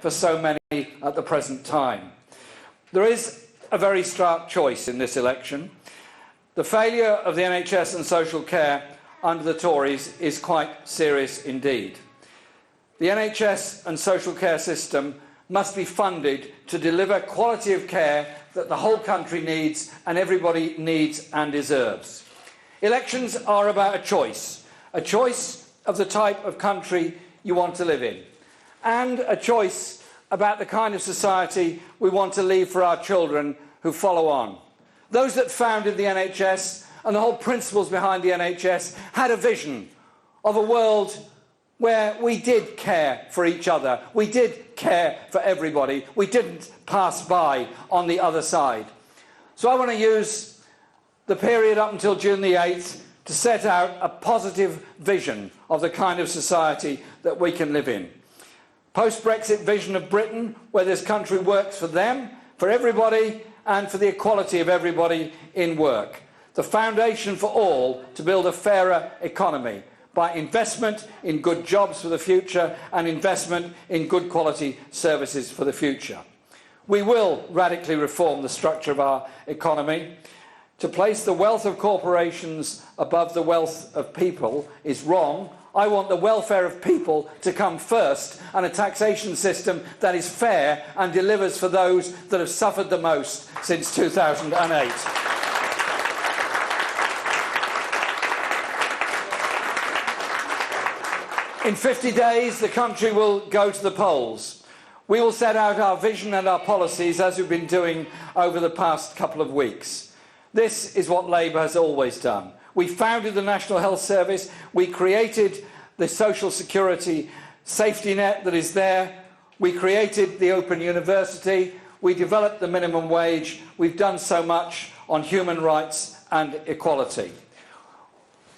for so many at the present time. There is a very stark choice in this election. The failure of the NHS and social care under the Tories is quite serious indeed. The NHS and social care system must be funded to deliver quality of care that the whole country needs and everybody needs and deserves. Elections are about a choice of the type of country you want to live in, and a choice about the kind of society we want to leave for our children who follow on. Those that founded the NHS and the whole principles behind the NHS had a vision of a world where we did care for each other, we did care for everybody, we didn't pass by on the other side. So I want to use the period up until June the 8th to set out a positive vision of the kind of society that we can live in. Post-Brexit vision of Britain, where this country works for them, for everybody, and for the equality of everybody in work. The foundation for all to build a fairer economy by investment in good jobs for the future and investment in good quality services for the future. We will radically reform the structure of our economy. To place the wealth of corporations above the wealth of people is wrong. I want the welfare of people to come first, and a taxation system that is fair and delivers for those that have suffered the most since 2008. In 50 days, the country will go to the polls. We will set out our vision and our policies as we've been doing over the past couple of weeks. This is what Labour has always done. We founded the National Health Service. We created the social security safety net that is there. We created the Open University. We developed the minimum wage. We've done so much on human rights and equality.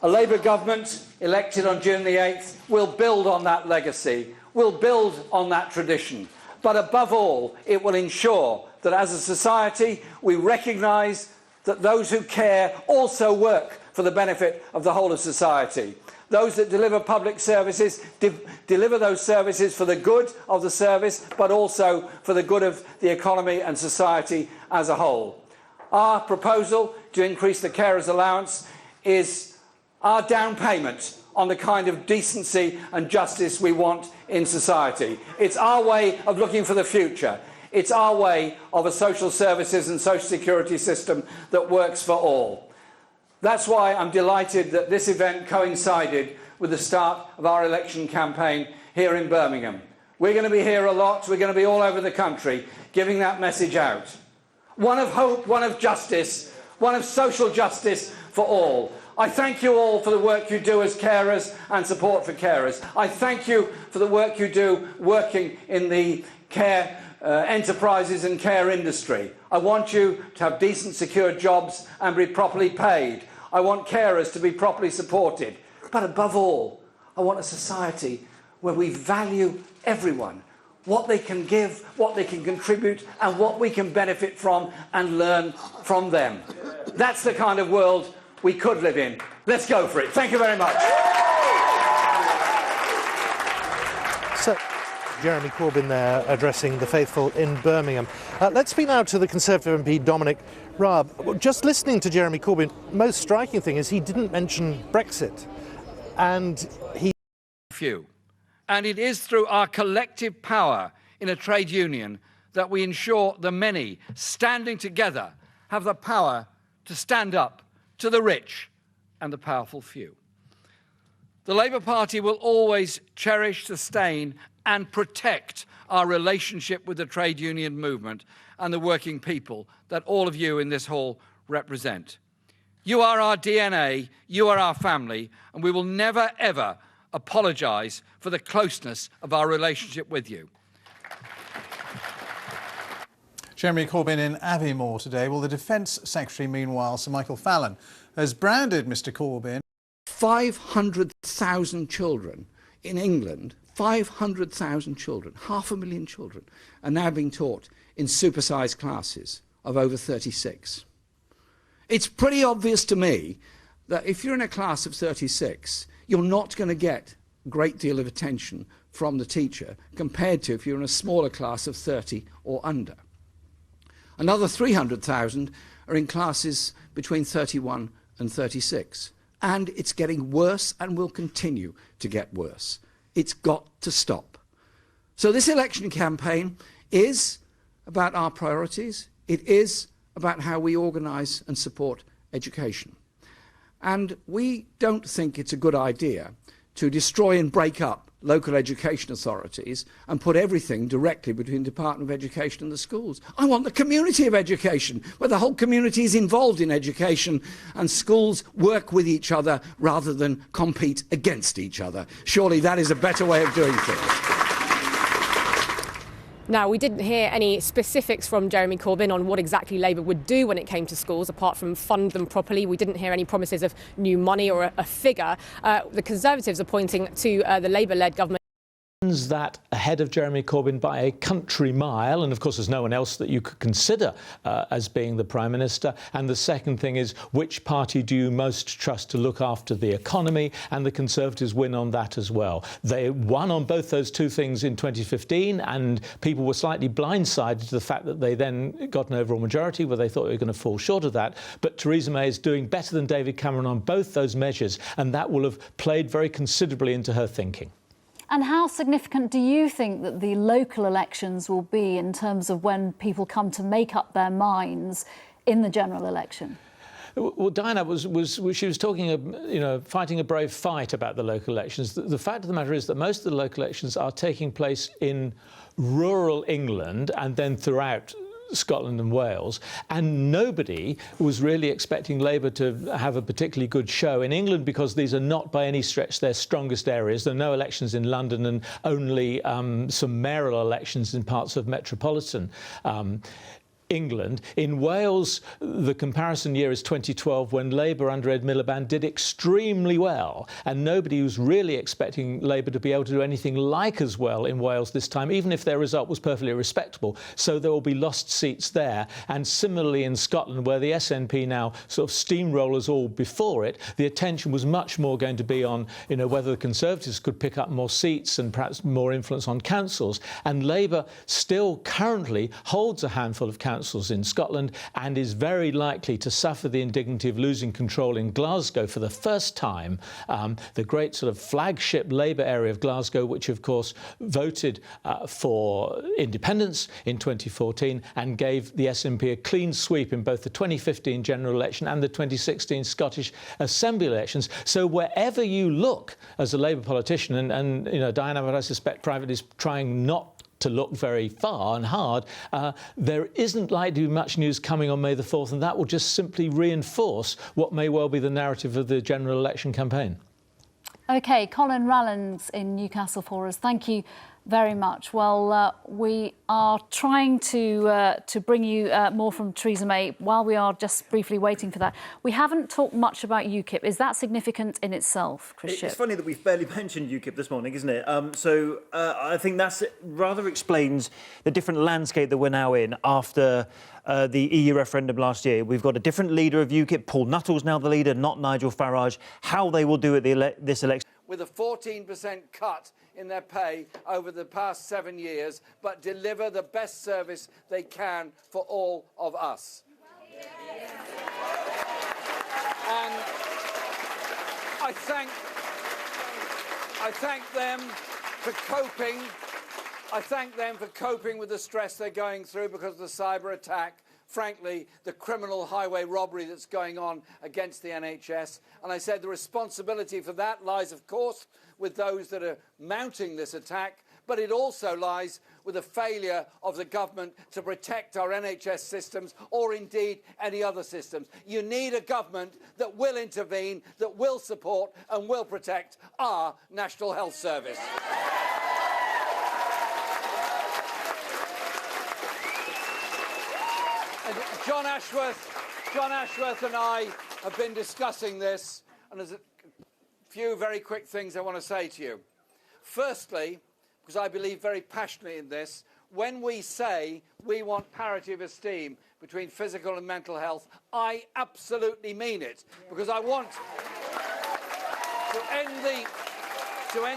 A Labour government elected on June the 8th will build on that legacy, will build on that tradition, but above all, it will ensure that as a society we recognise that those who care also work for the benefit of the whole of society. Those that deliver public services deliver those services for the good of the service, but also for the good of the economy and society as a whole. Our proposal to increase the carers allowance is our down payment on the kind of decency and justice we want in society. It's our way of looking for the future. It's our way of a social services and social security system that works for all. That's why I'm delighted that this event coincided with the start of our election campaign here in Birmingham. We're going to be here a lot. We're going to be all over the country giving that message out. One of hope, one of justice, one of social justice for all. I thank you all for the work you do as carers and support for carers. I thank you for the work you do working in the care enterprises and care industry. I want you to have decent, secure jobs and be properly paid. I want carers to be properly supported. But above all, I want a society where we value everyone, what they can give, what they can contribute, and what we can benefit from and learn from them. That's the kind of world we could live in. Let's go for it. Thank you very much. So, Jeremy Corbyn there addressing the faithful in Birmingham. Let's speak now to the Conservative MP Dominic Raab. Just listening to Jeremy Corbyn, most striking thing is he didn't mention Brexit. And he... Few. And it is through our collective power in a trade union that we ensure the many, standing together, have the power to stand up to the rich and the powerful few. The Labour Party will always cherish, sustain and protect our relationship with the trade union movement and the working people that all of you in this hall represent. You are our DNA, you are our family, and we will never, ever apologise for the closeness of our relationship with you. Jeremy Corbyn in Aviemore today. Well, the Defence Secretary, meanwhile, Sir Michael Fallon, has branded Mr Corbyn. 500,000 children in England, 500,000 children, 500,000 children, are now being taught in supersized classes of over 36. It's pretty obvious to me that if you're in a class of 36, you're not going to get a great deal of attention from the teacher compared to if you're in a smaller class of 30 or under. Another 300,000 are in classes between 31 and 36. And it's getting worse and will continue to get worse. It's got to stop. So this election campaign is about our priorities. It is about how we organise and support education. And we don't think it's a good idea to destroy and break up local education authorities and put everything directly between the Department of Education and the schools. I want the community of education, where the whole community is involved in education and schools work with each other rather than compete against each other. Surely that is a better way of doing things. Now, we didn't hear any specifics from Jeremy Corbyn on what exactly Labour would do when it came to schools, apart from fund them properly. We didn't hear any promises of new money or a figure. The Conservatives are pointing to the Labour-led government. That ahead of Jeremy Corbyn by a country mile, and of course there's no one else that you could consider as being the Prime Minister. And the second thing is, which party do you most trust to look after the economy? And the Conservatives win on that as well. They won on both those two things in 2015, and people were slightly blindsided to the fact that they then got an overall majority where they thought they were going to fall short of that. But Theresa May is doing better than David Cameron on both those measures, and that will have played very considerably into her thinking. And how significant do you think that the local elections will be in terms of when people come to make up their minds in the general election? Well, Diana she was talking of, fighting a brave fight about the local elections. The fact of the matter is that most of the local elections are taking place in rural England and then throughout Scotland and Wales, and nobody was really expecting Labour to have a particularly good show in England, because these are not by any stretch their strongest areas. There are no elections in London and only some mayoral elections in parts of metropolitan England. In Wales, the comparison year is 2012, when Labour under Ed Miliband did extremely well, and nobody was really expecting Labour to be able to do anything like as well in Wales this time, even if their result was perfectly respectable. So there will be lost seats there. And similarly in Scotland, where the SNP now sort of steamrollers all before it, the attention was much more going to be on, whether the Conservatives could pick up more seats and perhaps more influence on councils. And Labour still currently holds a handful of councils in Scotland and is very likely to suffer the indignity of losing control in Glasgow for the first time. The great sort of flagship Labour area of Glasgow, which of course voted for independence in 2014 and gave the SNP a clean sweep in both the 2015 general election and the 2016 Scottish Assembly elections. So wherever you look as a Labour politician, and Diana, but I suspect privately, is trying not to look very far and hard, there isn't likely to be much news coming on May the 4th, and that will just simply reinforce what may well be the narrative of the general election campaign. OK, Colin Rallans in Newcastle for us. Thank you very much. Well, we are trying to bring you more from Theresa May while we are just briefly waiting for that. We haven't talked much about UKIP. Is that significant in itself, Chris? It's funny that we've barely mentioned UKIP this morning, isn't it? I think that rather explains the different landscape that we're now in after the EU referendum last year. We've got a different leader of UKIP. Paul Nuttall's now the leader, not Nigel Farage. How they will do it this election. With a 14% cut in their pay over the past 7 years, but deliver the best service they can for all of us. And I thank them for coping. I thank them for coping with the stress they're going through because of the cyber attack. Frankly, the criminal highway robbery that's going on against the NHS. And I said the responsibility for that lies, of course, with those that are mounting this attack, but it also lies with the failure of the government to protect our NHS systems, or indeed any other systems. You need a government that will intervene, that will support and will protect our National Health Service. And John Ashworth and I have been discussing this, and there's a few very quick things I want to say to you. Firstly, because I believe very passionately in this, when we say we want parity of esteem between physical and mental health, I absolutely mean it, because I want to end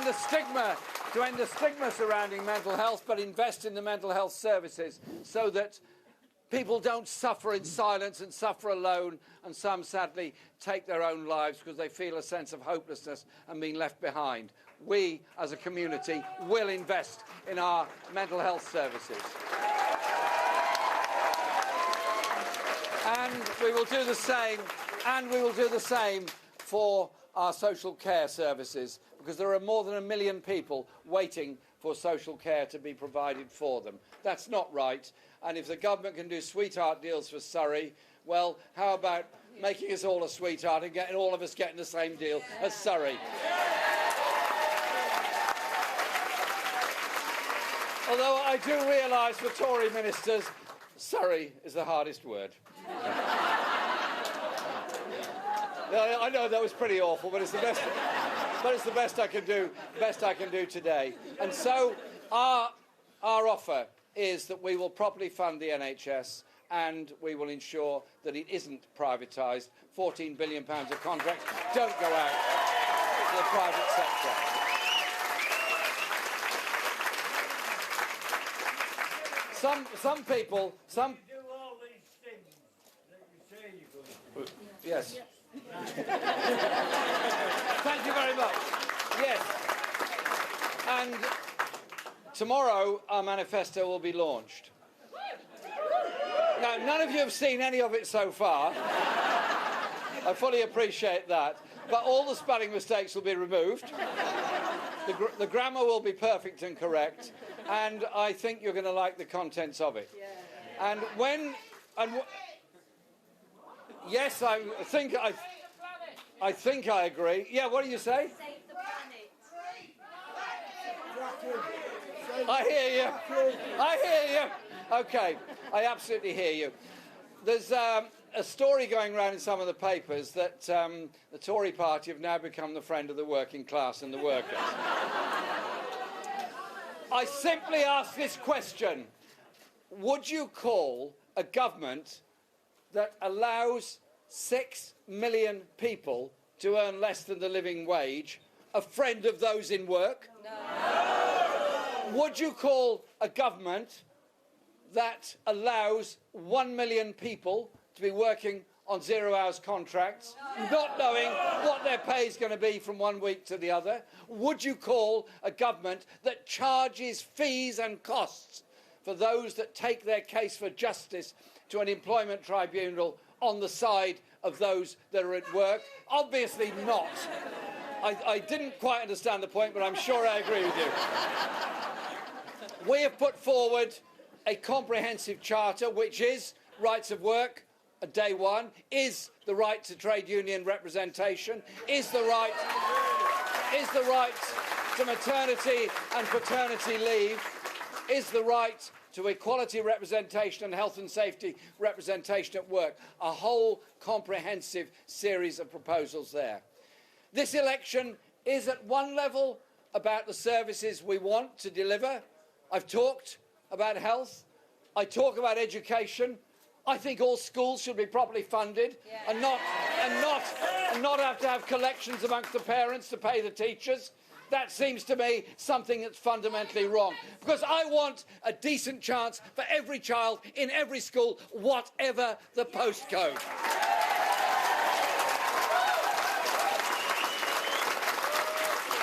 the stigma to end the stigma surrounding mental health, but invest in the mental health services so that people don't suffer in silence and suffer alone, and some sadly take their own lives because they feel a sense of hopelessness and being left behind. We, as a community, will invest in our mental health services. And we will do the same, for our social care services, because there are more than 1 million people waiting for social care to be provided for them. That's not right. And if the government can do sweetheart deals for Surrey, well, how about making us all a sweetheart and getting all of us getting the same deal as Surrey? Although I do realise for Tory ministers, Surrey is the hardest word. I know that was pretty awful, but it's the best. But it's the best I can do. Best I can do today. And so our offer is that we will properly fund the NHS and we will ensure that it isn't privatised. £14 billion of contracts don't go out to the private sector. Some people. You do all these things that you say you're going to do. Yes. Thank you very much. Yes. And tomorrow our manifesto will be launched. Now, none of you have seen any of it so far. I fully appreciate that. But all the spelling mistakes will be removed. The grammar will be perfect and correct. And I think you're going to like the contents of it. And when... Yes, I think I agree. Yeah, what do you say? Save the planet. I hear you. Okay, I absolutely hear you. There's a story going around in some of the papers that the Tory party have now become the friend of the working class and the workers. I simply ask this question. Would you call a government that allows 6 million people to earn less than the living wage a friend of those in work? No. Would you call a government that allows 1 million people to be working on 0 hours contracts, not knowing what their pay is going to be from one week to the other? Would you call a government that charges fees and costs for those that take their case for justice to an employment tribunal on the side of those that are at work? Obviously not. I didn't quite understand the point, but I'm sure I agree with you. We have put forward a comprehensive charter, which is rights of work at day one, is the right to trade union representation, is the right to maternity and paternity leave, is the right to equality representation and health and safety representation at work. A whole comprehensive series of proposals there. This election is at one level about the services we want to deliver. I've talked about health. I talk about education. I think all schools should be properly funded and not have to have collections amongst the parents to pay the teachers. That seems to me something that's fundamentally wrong. Because I want a decent chance for every child in every school, whatever the postcode.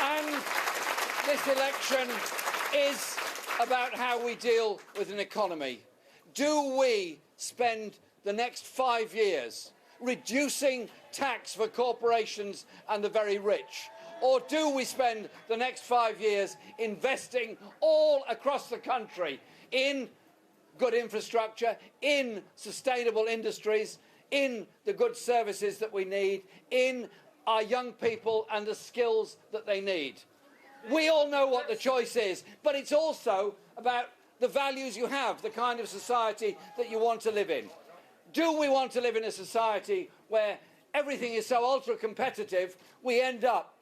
And this election is about how we deal with an economy. Do we spend the next 5 years reducing tax for corporations and the very rich? Or do we spend the next 5 years investing all across the country in good infrastructure, in sustainable industries, in the good services that we need, in our young people and the skills that they need? We all know what the choice is, but it's also about the values you have, the kind of society that you want to live in. Do we want to live in a society where everything is so ultra-competitive, we end up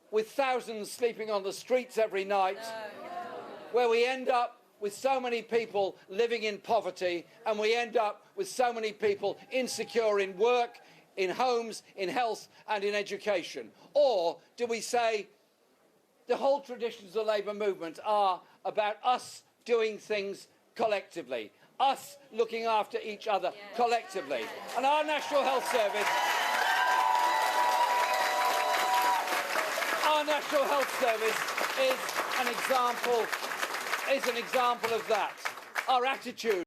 with thousands sleeping on the streets every night, where we end up with so many people living in poverty, and we end up with so many people insecure in work, in homes, in health and in education? Or do we say, The whole traditions of the Labour movement are about us doing things collectively, us looking after each other collectively. And our National Health Service, is an example of that. Our attitude